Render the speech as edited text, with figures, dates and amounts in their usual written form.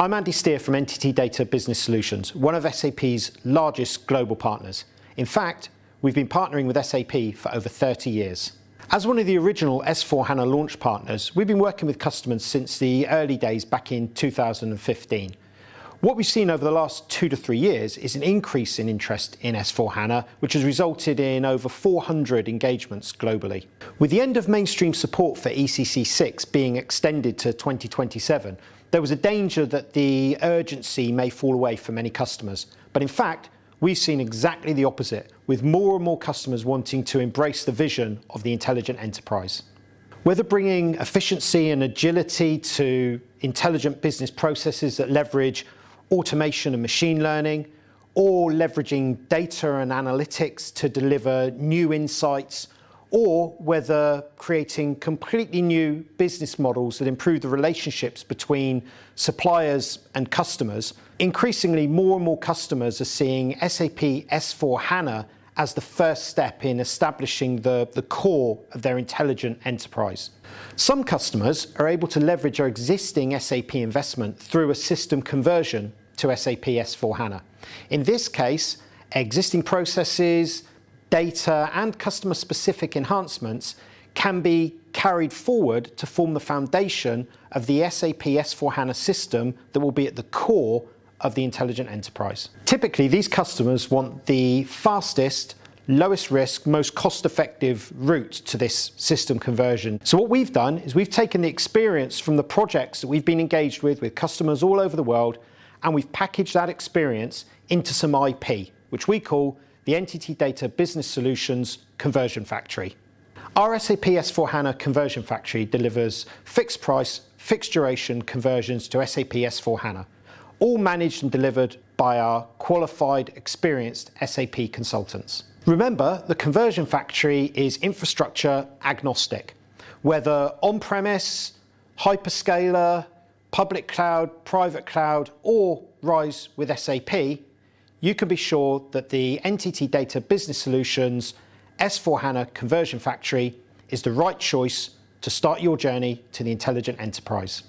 I'm Andy Steer from NTT Data Business Solutions, one of SAP's largest global partners. In fact, we've been partnering with SAP for over 30 years. As one of the original S/4HANA launch partners, we've been working with customers since the early days back in 2015. What we've seen over the last 2 to 3 years is an increase in interest in S/4HANA, which has resulted in over 400 engagements globally. With the end of mainstream support for ECC 6 being extended to 2027, there was a danger that the urgency may fall away for many customers. But in fact, we've seen exactly the opposite, with more and more customers wanting to embrace the vision of the intelligent enterprise. Whether bringing efficiency and agility to intelligent business processes that leverage automation and machine learning, or leveraging data and analytics to deliver new insights, or whether creating completely new business models that improve the relationships between suppliers and customers, increasingly more and more customers are seeing SAP S/4HANA as the first step in establishing the core of their intelligent enterprise. Some customers are able to leverage our existing SAP investment through a system conversion to SAP S/4HANA. In this case, existing processes, data and customer-specific enhancements can be carried forward to form the foundation of the SAP S/4HANA system that will be at the core of the intelligent enterprise. Typically, these customers want the fastest, lowest risk, most cost-effective route to this system conversion. So what we've done is we've taken the experience from the projects that we've been engaged with customers all over the world, and we've packaged that experience into some IP, which we call the NTT Data Business Solutions Conversion Factory. Our SAP S/4HANA Conversion Factory delivers fixed price, fixed duration conversions to SAP S/4HANA, all managed and delivered by our qualified, experienced SAP consultants. Remember, the Conversion Factory is infrastructure agnostic. Whether on-premise, hyperscaler, public cloud, private cloud, or RISE with SAP, you can be sure that the NTT Data Business Solutions S/4HANA Conversion Factory is the right choice to start your journey to the intelligent enterprise.